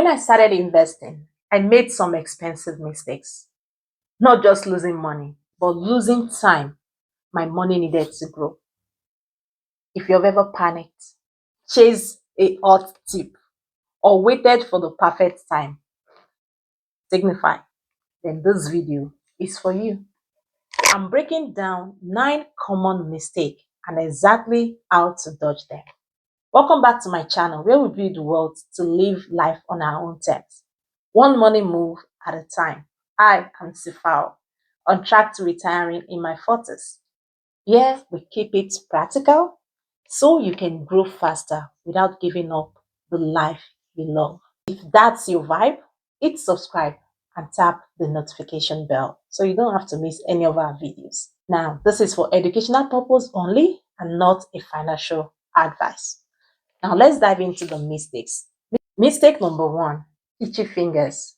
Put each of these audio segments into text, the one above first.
When I started investing, I made some expensive mistakes. Not just losing money, but losing time my money needed to grow. If you've ever panicked, chased a hot tip, or waited for the perfect time, signify, then this video is for you. I'm breaking down 9 common mistakes and exactly how to dodge them. Welcome back to my channel where we build the world to live life on our own terms. One money move at a time. I am Sifao, on track to retiring in my 40s. Here we keep it practical so you can grow faster without giving up the life you love. If that's your vibe, hit subscribe and tap the notification bell so you don't have to miss any of our videos. Now, this is for educational purpose only and not a financial advice. Now, let's dive into the mistakes. Mistake number 1, itchy fingers.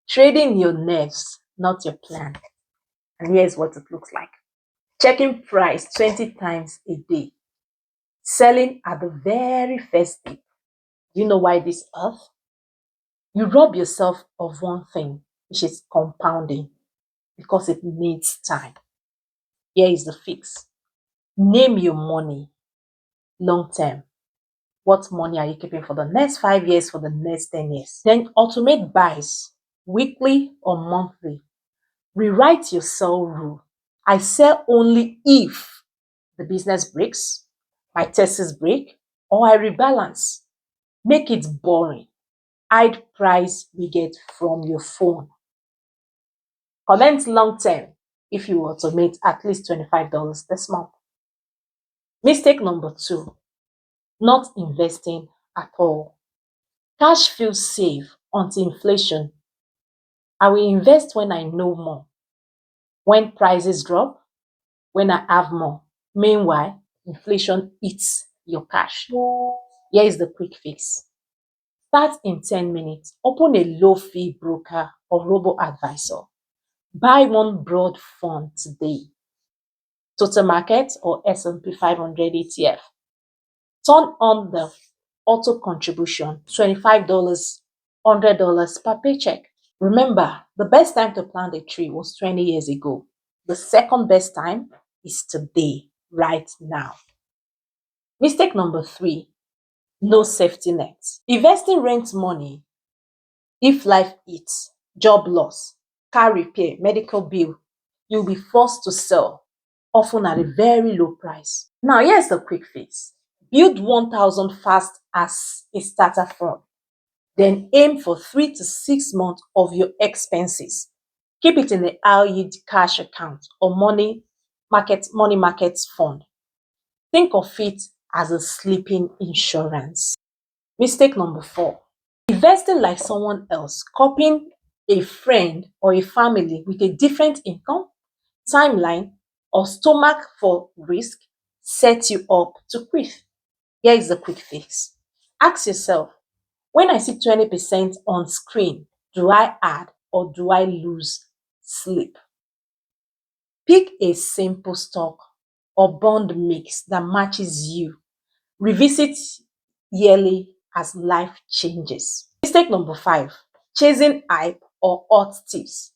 Trading your nerves, not your plan. And here's what it looks like. Checking price 20 times a day. Selling at the very first dip. Do you know why this earth? You rob yourself of one thing, which is compounding, because it needs time. Here is the fix. Name your money long term. What money are you keeping for the next 5 years, for the next 10 years? Then automate buys weekly or monthly. Rewrite your sell rule. I sell only if the business breaks, my thesis break, or I rebalance. Make it boring. Hide price we get from your phone. Comment long term if you automate at least $25 this month. Mistake number 2, not investing at all. Cash feels safe until inflation. I will invest when I know more, when prices drop, when I have more. Meanwhile, inflation eats your cash. Here is the quick fix. Start in 10 minutes. Open a low-fee broker or robo-advisor. Buy one broad fund today. Total Market or S&P 500 ETF. Turn on the auto contribution, $25, $100 per paycheck. Remember, the best time to plant a tree was 20 years ago. The second best time is today, right now. Mistake number 3, no safety net. Investing rent money. If life hits, job loss, car repair, medical bill, you'll be forced to sell, often at a very low price. Now, here's the quick fix. Build 1,000 fast as a starter fund. Then aim for 3 to 6 months of your expenses. Keep it in a high yield cash account or money markets fund. Think of it as a sleeping insurance. Mistake number 4, investing like someone else, copying a friend or a family with a different income, timeline, or stomach for risk sets you up to quit. Here is the quick fix. Ask yourself, when I see 20% on screen, do I add or do I lose sleep? Pick a simple stock or bond mix that matches you. Revisit yearly as life changes. Mistake number 5, chasing hype or hot tips.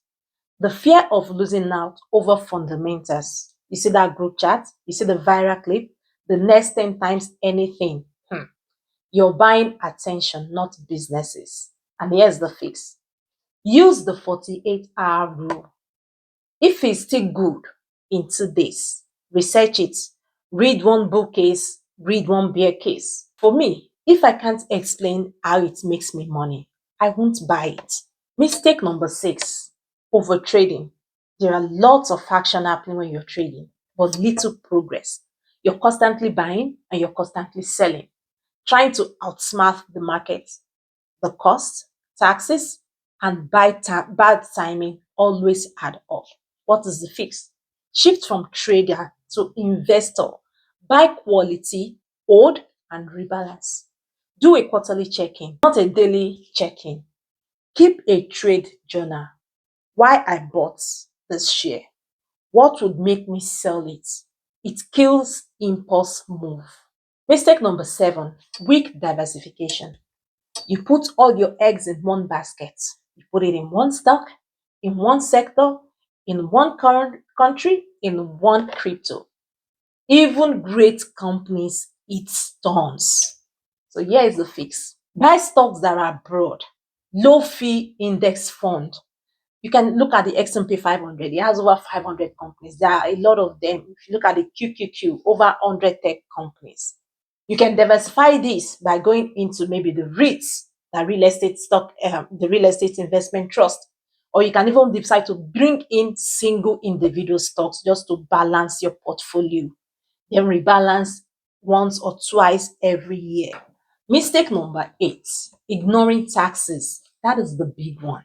The fear of losing out over fundamentals. You see that group chat? You see the viral clip? The next 10 times anything. You're buying attention, not businesses. And here's the fix. Use the 48-hour rule. If it's still good in 2 days, research it. Read one bull case, read one bear case. For me, if I can't explain how it makes me money, I won't buy it. Mistake number 6, overtrading. There are lots of action happening when you're trading, but little progress. You're constantly buying and you're constantly selling, trying to outsmart the market. The cost, taxes, and bad timing always add up. What is the fix? Shift from trader to investor. Buy quality, hold, and rebalance. Do a quarterly check-in, not a daily check-in. Keep a trade journal. Why I bought this share? What would make me sell it? It kills impulse move. Mistake number 7, weak diversification. You put all your eggs in one basket. You put it in one stock, in one sector, in one current country, in one crypto. Even great companies eat storms. So here is the fix. Buy stocks that are broad, low fee index fund. You can look at the S&P 500. It has over 500 companies. There are a lot of them. If you look at the QQQ, over 100 tech companies. You can diversify this by going into maybe the REITs, the real estate stock, the real estate investment trust, or you can even decide to bring in single individual stocks just to balance your portfolio. Then rebalance once or twice every year. Mistake number 8, ignoring taxes. That is the big one.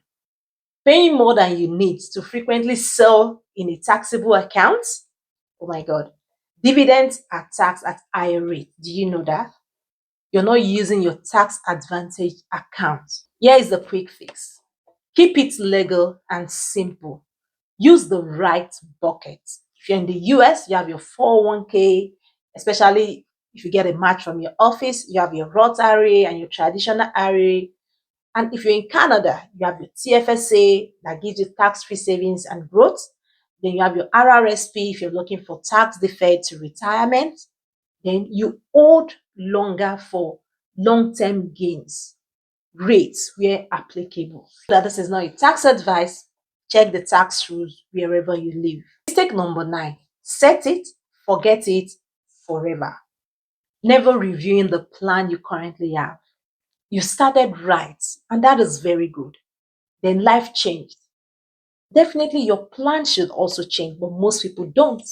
Paying more than you need to frequently sell in a taxable account. Oh my God. Dividends are taxed at higher rate. Do you know that? You're not using your tax advantage account. Here is the quick fix. Keep it legal and simple. Use the right bucket. If you're in the US, you have your 401k, especially if you get a match from your office, you have your Roth IRA and your traditional IRA. And if you're in Canada, you have your TFSA that gives you tax-free savings and growth. Then you have your RRSP if you're looking for tax deferred to retirement. Then you hold longer for long-term gains rates where applicable. That this is not a tax advice. Check the tax rules wherever you live. Mistake number 9, set it, forget it forever. Never reviewing the plan you currently have. You started right, and that is very good. Then life changed. Definitely your plan should also change, but most people don't.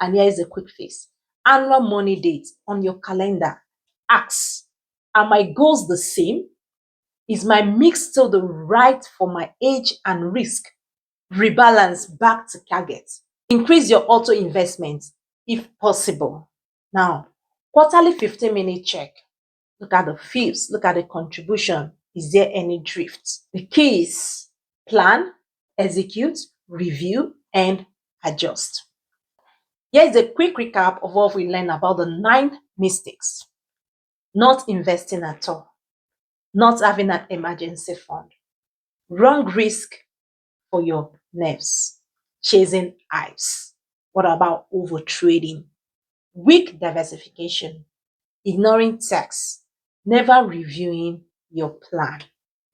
And here is a quick fix. Annual money date on your calendar. Ask, are my goals the same? Is my mix still the right for my age and risk? Rebalance back to target. Increase your auto investment if possible. Now, quarterly 15-minute check. Look at the fees, look at the contribution. Is there any drift? The key is plan, execute, review, and adjust. Here's a quick recap of what we learned about the 9 mistakes. Not investing at all. Not having an emergency fund. Wrong risk for your nerves. Chasing hypes. What about overtrading? Weak diversification. Ignoring tax. Never reviewing your plan.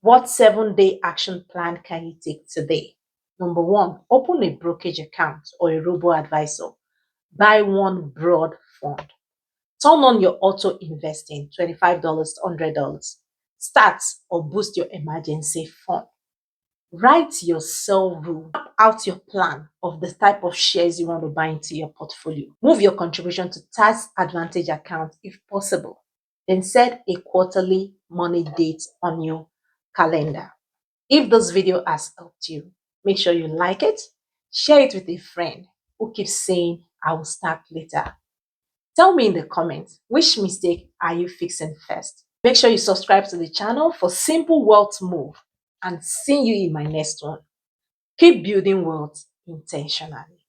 What 7-day action plan can you take today? Number 1, open a brokerage account or a robo-advisor. Buy one broad fund. Turn on your auto investing, $25 to $100. Start or boost your emergency fund. Write your sell rule. Map out your plan of the type of shares you want to buy into your portfolio. Move your contribution to tax advantage account if possible. Then set a quarterly money date on your calendar. If this video has helped you, make sure you like it, share it with a friend who keeps saying, I will start later. Tell me in the comments, which mistake are you fixing first? Make sure you subscribe to the channel for simple wealth move, and see you in my next one. Keep building wealth intentionally.